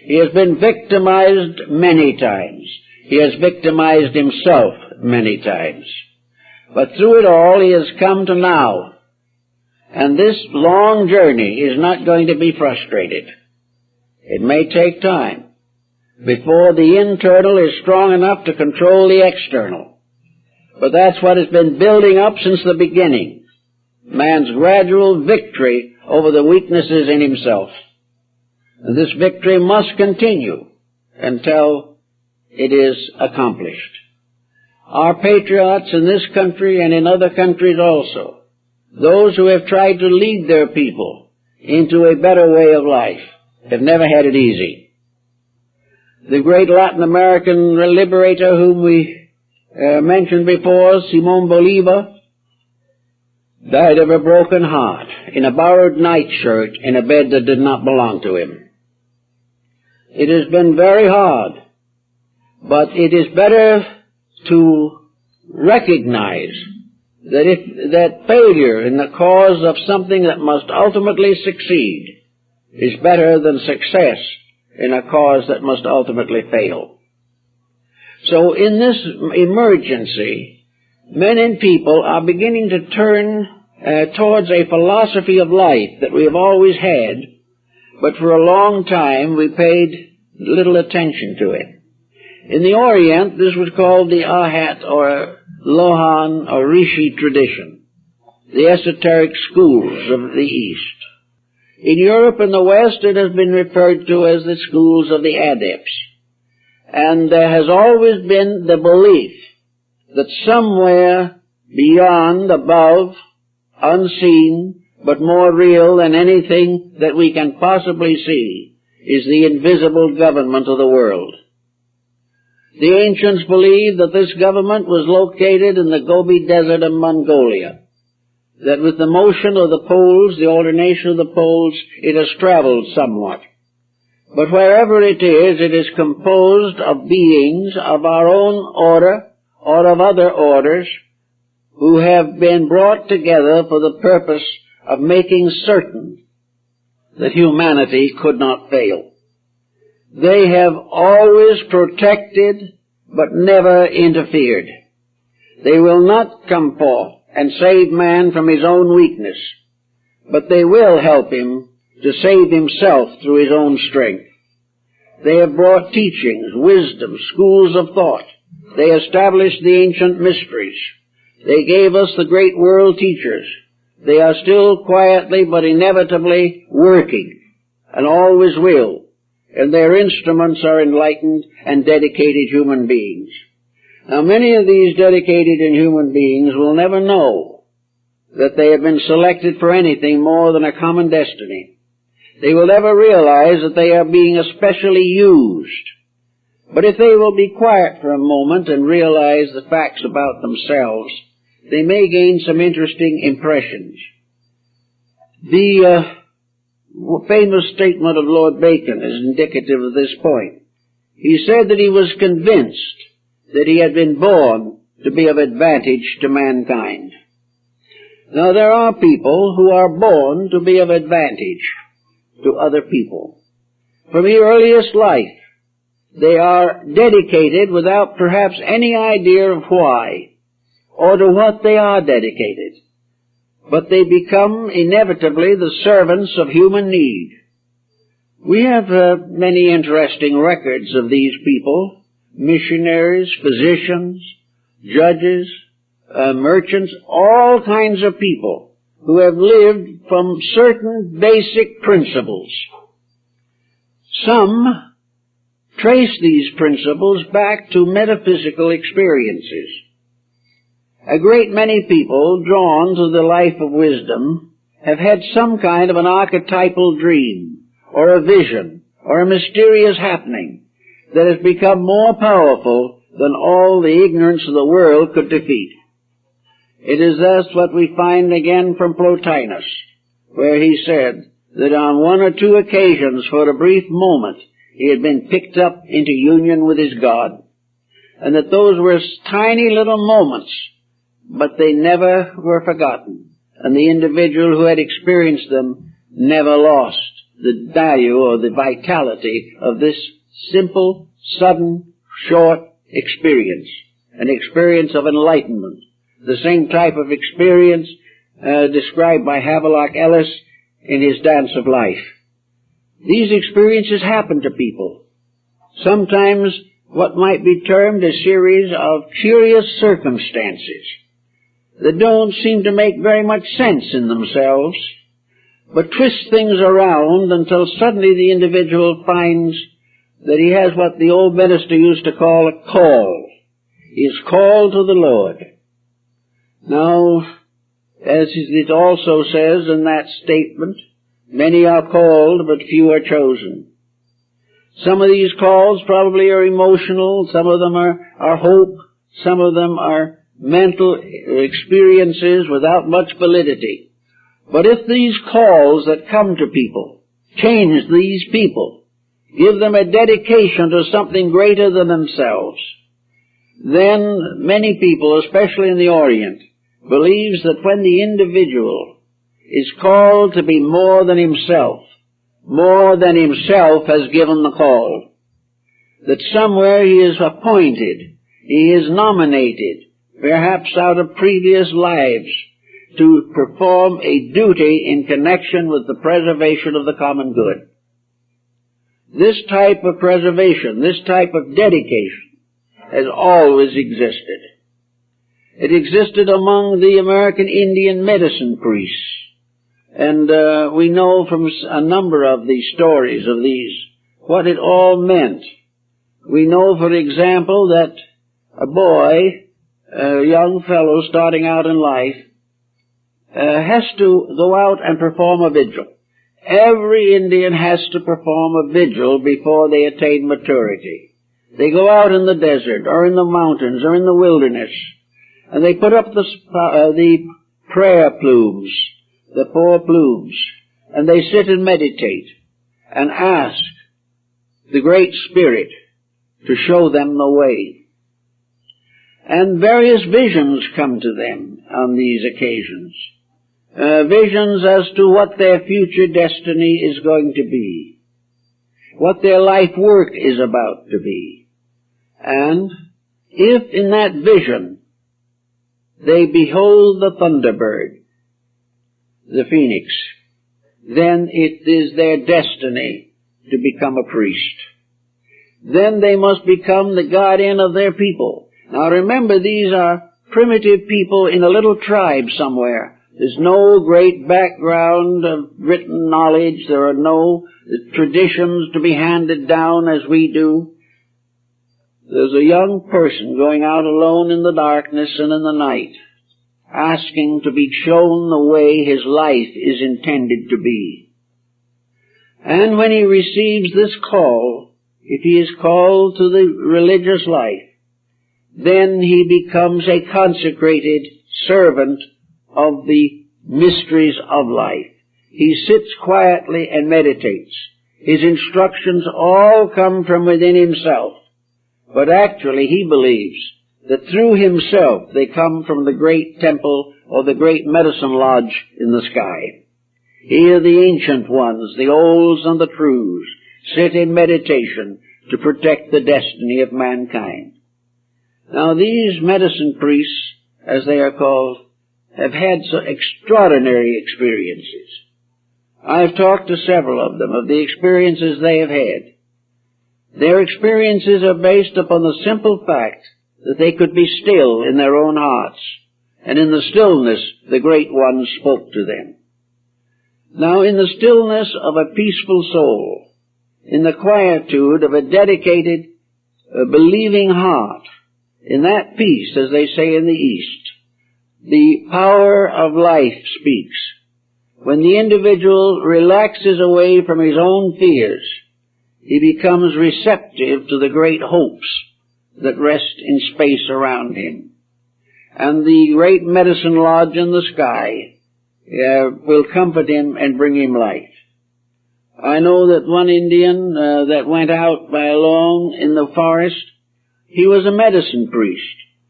He has been victimized many times. He has victimized himself many times. But through it all, he has come to now. And this long journey is not going to be frustrated. It may take time before the internal is strong enough to control the external. But that's what has been building up since the beginning. Man's gradual victory over the weaknesses in himself. And this victory must continue until it is accomplished. Our patriots in this country and in other countries also, those who have tried to lead their people into a better way of life, have never had it easy. The great Latin American liberator whom we mentioned before, Simon Bolivar, died of a broken heart in a borrowed nightshirt in a bed that did not belong to him. It has been very hard, but it is better to recognize that failure in the cause of something that must ultimately succeed is better than success in a cause that must ultimately fail. So in this emergency, men and people are beginning to turn towards a philosophy of life that we have always had, but for a long time we paid little attention to it. In the Orient, this was called the Ahat or Lohan or Rishi tradition, the esoteric schools of the East. In Europe and the West, it has been referred to as the schools of the adepts. And there has always been the belief that somewhere beyond, above, unseen, but more real than anything that we can possibly see, is the invisible government of the world. The ancients believed that this government was located in the Gobi Desert of Mongolia, that with the motion of the poles, the alternation of the poles, it has traveled somewhat. But wherever it is composed of beings of our own order or of other orders who have been brought together for the purpose of making certain that humanity could not fail. They have always protected but never interfered. They will not come forth and save man from his own weakness, but they will help him to save himself through his own strength. They have brought teachings, wisdom, schools of thought. They established the ancient mysteries. They gave us the great world teachers. They are still quietly but inevitably working, and always will. And their instruments are enlightened and dedicated human beings. Now, many of these dedicated and human beings will never know that they have been selected for anything more than a common destiny. They will never realize that they are being especially used. But if they will be quiet for a moment and realize the facts about themselves, they may gain some interesting impressions. The famous statement of Lord Bacon is indicative of this point. He said that he was convinced that he had been born to be of advantage to mankind. Now, there are people who are born to be of advantage to other people. From the earliest life, they are dedicated without perhaps any idea of why or to what they are dedicated. But they become inevitably the servants of human need. We have many interesting records of these people, missionaries, physicians, judges, merchants, all kinds of people who have lived from certain basic principles. Some trace these principles back to metaphysical experiences. A great many people drawn to the life of wisdom have had some kind of an archetypal dream or a vision or a mysterious happening that has become more powerful than all the ignorance of the world could defeat. It is thus what we find again from Plotinus, where he said that on one or two occasions for a brief moment he had been picked up into union with his God, and that those were tiny little moments, but they never were forgotten, and the individual who had experienced them never lost the value or the vitality of this simple, sudden, short experience, an experience of enlightenment, the same type of experience described by Havelock Ellis in his Dance of Life. These experiences happen to people. Sometimes what might be termed a series of curious circumstances that don't seem to make very much sense in themselves, but twists things around until suddenly the individual finds that he has what the old minister used to call a call. He is called to the Lord. Now, as it also says in that statement, many are called, but few are chosen. Some of these calls probably are emotional, some of them are hope, some of them are mental experiences without much validity. But if these calls that come to people change these people, give them a dedication to something greater than themselves, then many people, especially in the Orient, believes that when the individual is called to be more than himself has given the call, that somewhere he is appointed, he is nominated, perhaps out of previous lives, to perform a duty in connection with the preservation of the common good. This type of preservation, this type of dedication, has always existed. It existed among the American Indian medicine priests. And we know from a number of these stories of these what it all meant. We know, for example, that a boy, a young fellow starting out in life, has to go out and perform a vigil. Every Indian has to perform a vigil before they attain maturity. They go out in the desert or in the mountains or in the wilderness, and they put up the prayer plumes, the 4 plumes, and they sit and meditate and ask the Great Spirit to show them the way. And various visions come to them on these occasions. Visions as to what their future destiny is going to be, what their life work is about to be. And if in that vision they behold the thunderbird, the phoenix, then it is their destiny to become a priest. Then they must become the guardian of their people. Now remember, these are primitive people in a little tribe somewhere. There's no great background of written knowledge. There are no traditions to be handed down as we do. There's a young person going out alone in the darkness and in the night, asking to be shown the way his life is intended to be. And when he receives this call, if he is called to the religious life, then he becomes a consecrated servant of the mysteries of life. He sits quietly and meditates. His instructions all come from within himself, but actually he believes that through himself they come from the great temple or the great medicine lodge in the sky. Here the ancient ones, the olds and the trues, sit in meditation to protect the destiny of mankind. Now these medicine priests, as they are called, have had so extraordinary experiences. I've talked to several of them of the experiences they have had. Their experiences are based upon the simple fact that they could be still in their own hearts, and in the stillness the Great One spoke to them. Now in the stillness of a peaceful soul, in the quietude of a dedicated, believing heart, in that peace, as they say in the East, the power of life speaks. When the individual relaxes away from his own fears, he becomes receptive to the great hopes that rest in space around him. And the great medicine lodge in the sky will comfort him and bring him light. I know that one Indian that went out by alone in the forest, he was a medicine priest.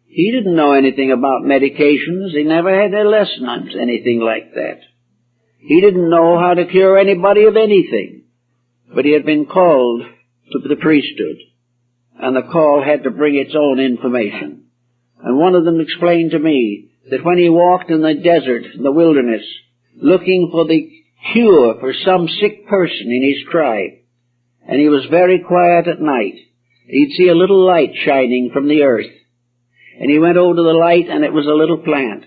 He didn't know anything about medications. He never had a lesson on anything like that. He didn't know how to cure anybody of anything. But he had been called to the priesthood, and the call had to bring its own information. And one of them explained to me that when he walked in the desert, in the wilderness, looking for the cure for some sick person in his tribe, and he was very quiet at night, he'd see a little light shining from the earth. And he went over to the light, and it was a little plant.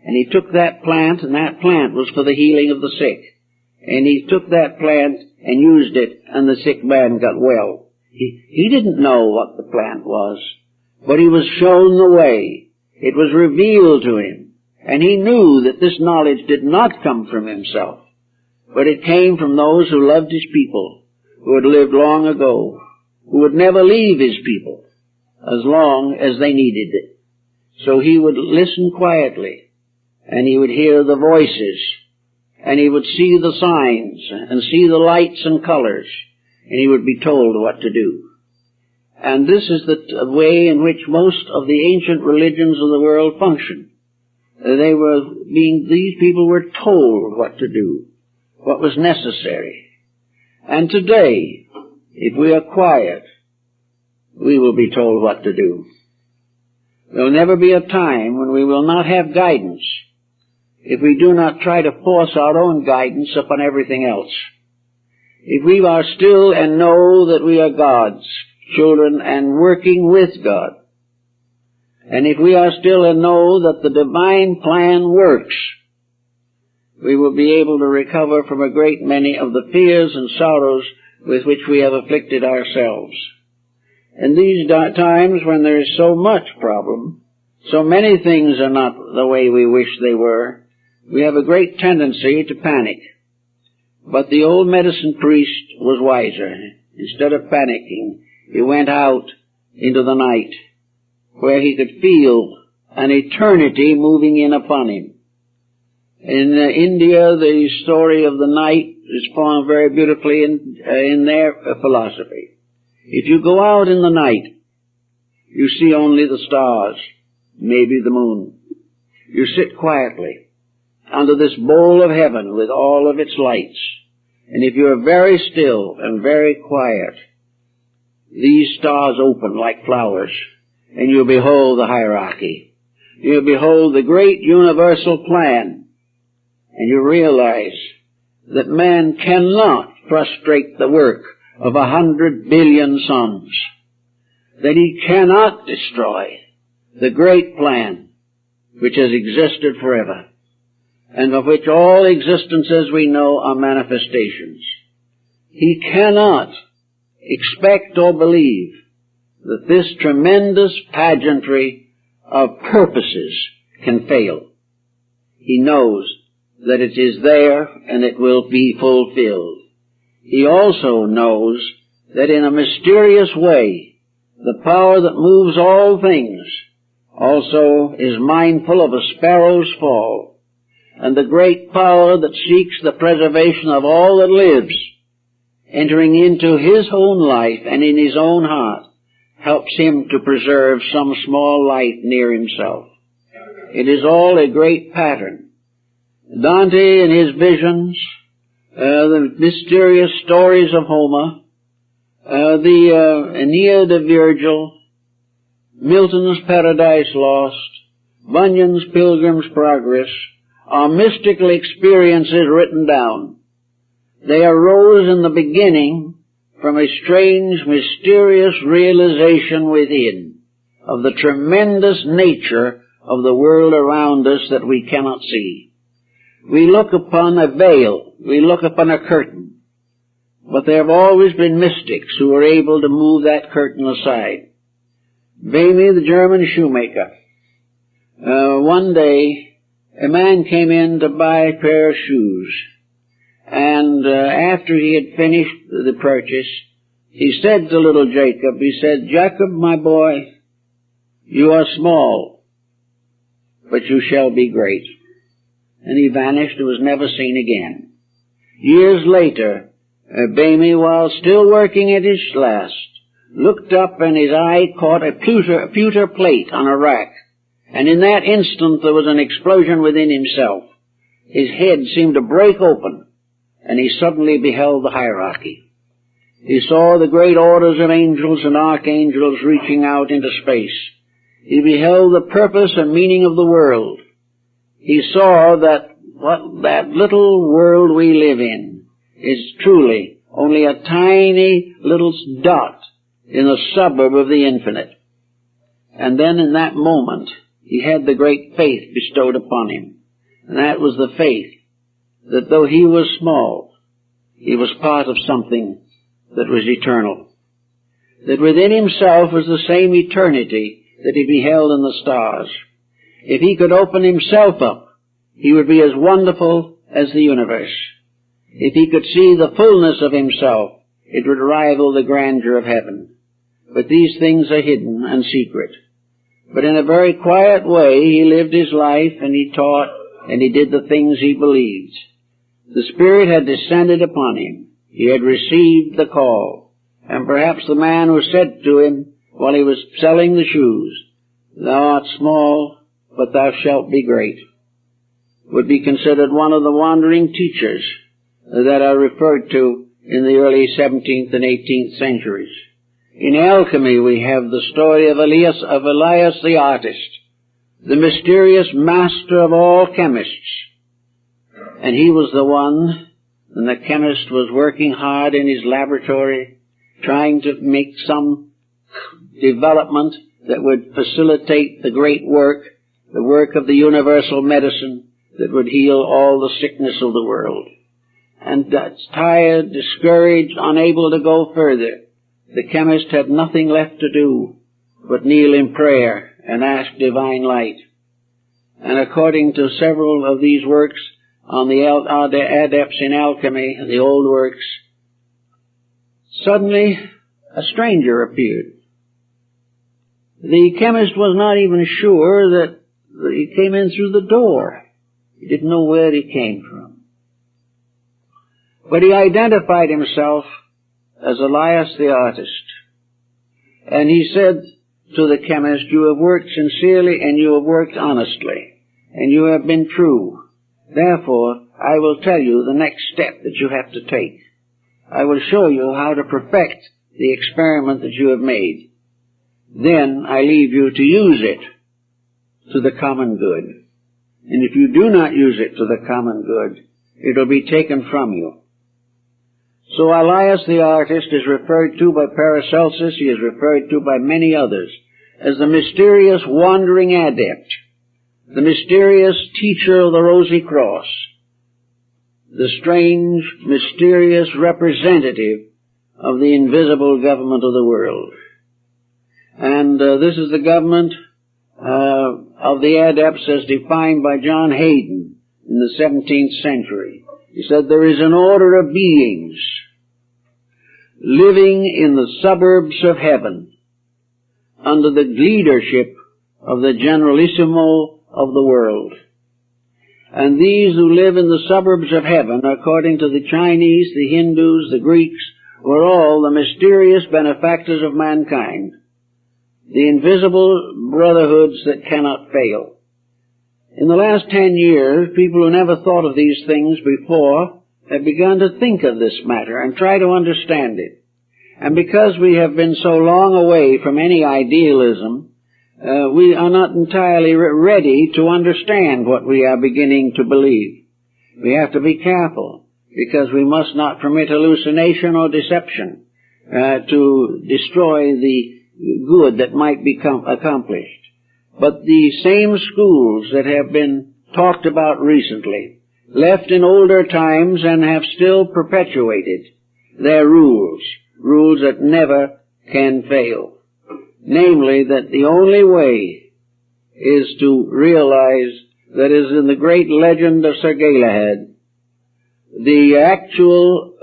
And he took that plant, and that plant was for the healing of the sick. and he took that plant and used it, and the sick man got well. He didn't know what the plant was, but he was shown the way. It was revealed to him, and he knew that this knowledge did not come from himself, but it came from those who loved his people, who had lived long ago, who would never leave his people as long as they needed it. So he would listen quietly, and he would hear the voices, and he would see the signs, and see the lights and colors, and he would be told what to do. And this is the way in which most of the ancient religions of the world function. These people were told what to do, what was necessary. And today, if we are quiet, we will be told what to do. There will never be a time when we will not have guidance if we do not try to force our own guidance upon everything else. If we are still and know that we are God's children and working with God, and if we are still and know that the divine plan works, we will be able to recover from a great many of the fears and sorrows with which we have afflicted ourselves. In these times when there is so much problem, so many things are not the way we wish they were, we have a great tendency to panic. But the old medicine priest was wiser. Instead of panicking, he went out into the night, where he could feel an eternity moving in upon him. In India, the story of the night is found very beautifully in their philosophy. If you go out in the night, you see only the stars, maybe the moon. You sit quietly under this bowl of heaven with all of its lights. And if you are very still and very quiet, these stars open like flowers, and you behold the hierarchy. You behold the great universal plan, and you realize that man cannot frustrate the work of 100 billion suns, that he cannot destroy the great plan which has existed forever, and of which all existences we know are manifestations. He cannot expect or believe that this tremendous pageantry of purposes can fail. He knows that it is there and it will be fulfilled. He also knows that in a mysterious way, the power that moves all things also is mindful of a sparrow's fall, and the great power that seeks the preservation of all that lives, entering into his own life and in his own heart, helps him to preserve some small light near himself. It is all a great pattern. Dante in his visions, the mysterious stories of Homer, the Aeneid of Virgil, Milton's Paradise Lost, Bunyan's Pilgrim's Progress, are mystical experiences written down. They arose in the beginning from a strange, mysterious realization within of the tremendous nature of the world around us that we cannot see. We look upon a veil, we look upon a curtain, but there have always been mystics who were able to move that curtain aside. Bamy, the German shoemaker, one day a man came in to buy a pair of shoes, and after he had finished the purchase, he said to little Jacob, he said, "Jacob, my boy, you are small, but you shall be great." And he vanished and was never seen again. Years later, Bamy, while still working at his last, looked up and his eye caught a pewter plate on a rack. And in that instant there was an explosion within himself. His head seemed to break open, and he suddenly beheld the hierarchy. He saw the great orders of angels and archangels reaching out into space. He beheld the purpose and meaning of the world. He saw that that little world we live in is truly only a tiny little dot in the suburb of the infinite. And then in that moment, he had the great faith bestowed upon him. And that was the faith that though he was small, he was part of something that was eternal. That within himself was the same eternity that he beheld in the stars. If he could open himself up, he would be as wonderful as the universe. If he could see the fullness of himself, it would rival the grandeur of heaven. But these things are hidden and secret. But in a very quiet way, he lived his life, and he taught, and he did the things he believed. The Spirit had descended upon him. He had received the call. And perhaps the man who said to him while he was selling the shoes, "Thou art small, but thou shalt be great," would be considered one of the wandering teachers that are referred to in the early 17th and 18th centuries. In alchemy, we have the story of Elias the artist, the mysterious master of all chemists. And he was the one, and the chemist was working hard in his laboratory, trying to make some development that would facilitate the great work, the work of the universal medicine that would heal all the sickness of the world. And tired, discouraged, unable to go further, the chemist had nothing left to do but kneel in prayer and ask divine light. And according to several of these works on the adepts in alchemy, the old works, suddenly a stranger appeared. The chemist was not even sure that he came in through the door. He didn't know where he came from. But he identified himself as Elias the artist. And he said to the chemist, "You have worked sincerely and you have worked honestly, and you have been true. Therefore, I will tell you the next step that you have to take. I will show you how to perfect the experiment that you have made. Then I leave you to use it to the common good. And if you do not use it to the common good, it will be taken from you." So Elias the artist is referred to by Paracelsus, he is referred to by many others, as the mysterious wandering adept, the mysterious teacher of the Rosy Cross, the strange, mysterious representative of the invisible government of the world. And this is the government of the adepts as defined by John Hayden in the 17th century. He said, "There is an order of beings living in the suburbs of heaven under the leadership of the generalissimo of the world. And these who live in the suburbs of heaven, according to the Chinese, the Hindus, the Greeks, were all the mysterious benefactors of mankind, the invisible brotherhoods that cannot fail." In the last 10 years, people who never thought of these things before have begun to think of this matter and try to understand it. And because we have been so long away from any idealism, we are not entirely ready to understand what we are beginning to believe. We have to be careful, because we must not permit hallucination or deception to destroy the good that might become accomplished. But the same schools that have been talked about recently, left in older times and have still perpetuated their rules that never can fail. Namely, that the only way is to realize that, as in the great legend of Sir Galahad, the actual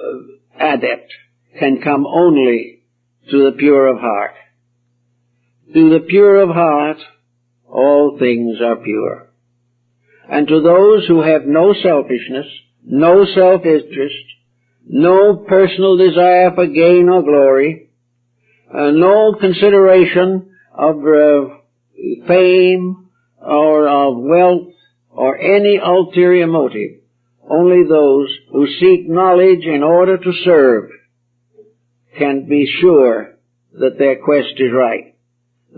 adept can come only to the pure of heart. To the pure of heart, all things are pure. And to those who have no selfishness, no self-interest, no personal desire for gain or glory, no consideration of fame or of wealth or any ulterior motive, only those who seek knowledge in order to serve can be sure that their quest is right.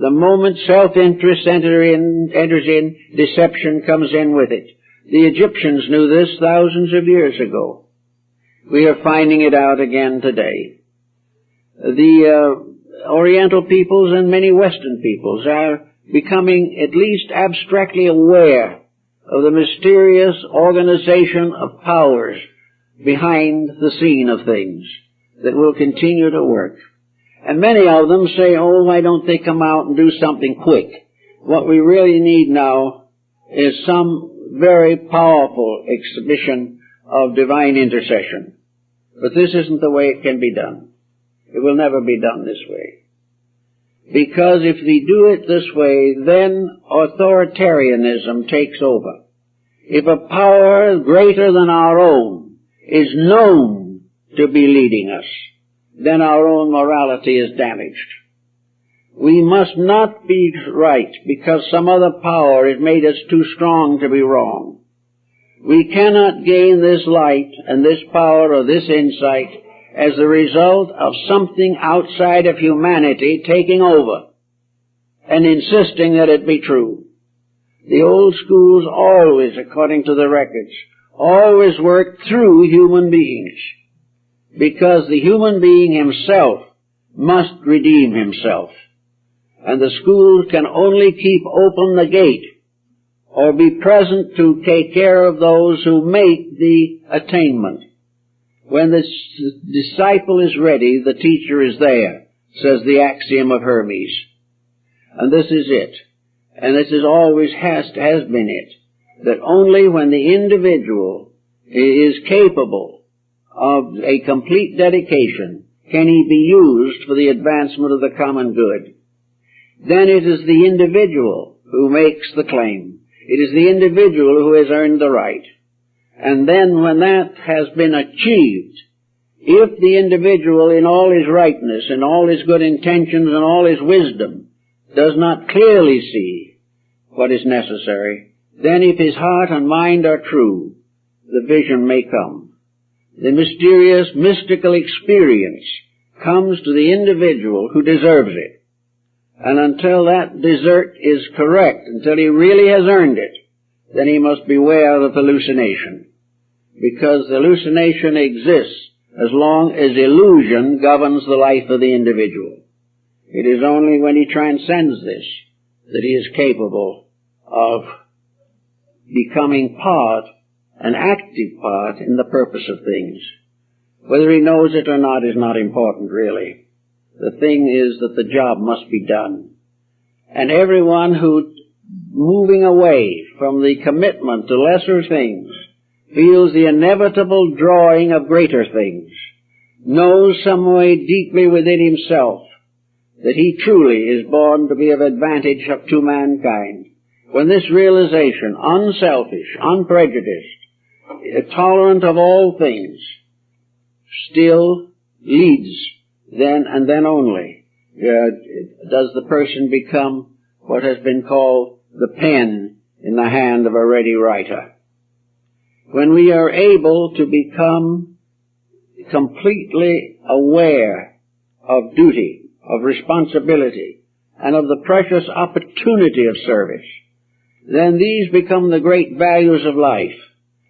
The moment self-interest enters in, deception comes in with it. The Egyptians knew this thousands of years ago. We are finding it out again today. The Oriental peoples and many Western peoples are becoming at least abstractly aware of the mysterious organization of powers behind the scene of things that will continue to work. And many of them say, oh, why don't they come out and do something quick? What we really need now is some very powerful exhibition of divine intercession. But this isn't the way it can be done. It will never be done this way. Because if we do it this way, then authoritarianism takes over. If a power greater than our own is known to be leading us, then our own morality is damaged. We must not be right because some other power has made us too strong to be wrong. We cannot gain this light and this power or this insight as the result of something outside of humanity taking over and insisting that it be true. The old schools always, according to the records, always worked through human beings, because the human being himself must redeem himself. And the schools can only keep open the gate or be present to take care of those who make the attainment. When the disciple is ready, the teacher is there, says the axiom of Hermes. And this is it. And this is always has been it. That only when the individual is capable of a complete dedication can he be used for the advancement of the common good. Then it is the individual who makes the claim. It is the individual who has earned the right. And then when that has been achieved, if the individual in all his rightness and all his good intentions and all his wisdom does not clearly see what is necessary, then if his heart and mind are true, the vision may come. The mysterious, mystical experience comes to the individual who deserves it. And until that desert is correct, until he really has earned it, then he must beware of hallucination. Because hallucination exists as long as illusion governs the life of the individual. It is only when he transcends this that he is capable of becoming part, an active part in the purpose of things. Whether he knows it or not is not important, really. The thing is that the job must be done. And everyone who, moving away from the commitment to lesser things, feels the inevitable drawing of greater things, knows some way deeply within himself that he truly is born to be of advantage to mankind. When this realization, unselfish, unprejudiced, tolerant of all things, still leads, then and then only does the person become what has been called the pen in the hand of a ready writer. When we are able to become completely aware of duty, of responsibility, and of the precious opportunity of service, then these become the great values of life,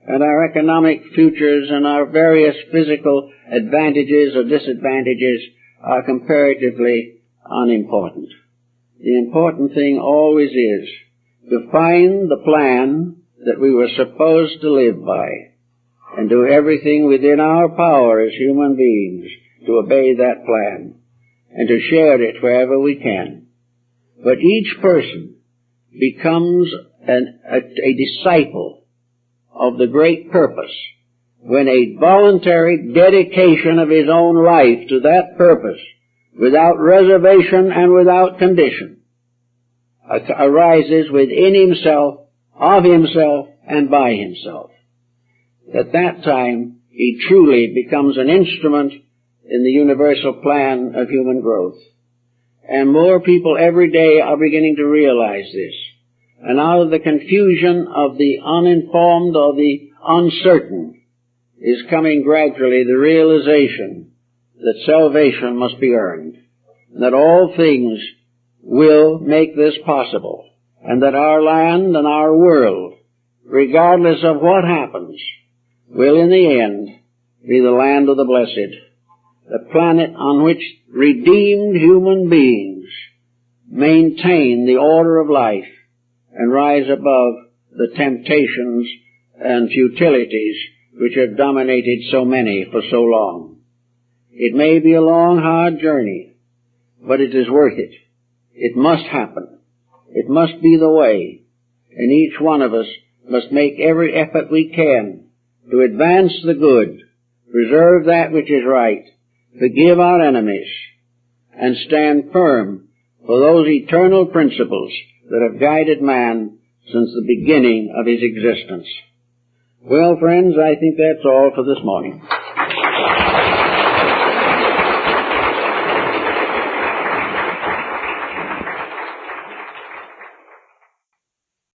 and our economic futures and our various physical advantages or disadvantages are comparatively unimportant. The important thing always is to find the plan that we were supposed to live by and do everything within our power as human beings to obey that plan and to share it wherever we can. But each person becomes a disciple of the great purpose when a voluntary dedication of his own life to that purpose, without reservation and without condition, arises within himself, of himself, and by himself. At that time, he truly becomes an instrument in the universal plan of human growth. And more people every day are beginning to realize this. And out of the confusion of the uninformed or the uncertain is coming gradually the realization that salvation must be earned, and that all things will make this possible, and that our land and our world, regardless of what happens, will in the end be the land of the blessed, the planet on which redeemed human beings maintain the order of life and rise above the temptations and futilities which have dominated so many for so long. It may be a long, hard journey, but it is worth it. It must happen. It must be the way, and each one of us must make every effort we can to advance the good, preserve that which is right, forgive our enemies, and stand firm for those eternal principles that have guided man since the beginning of his existence. Well, friends, I think that's all for this morning.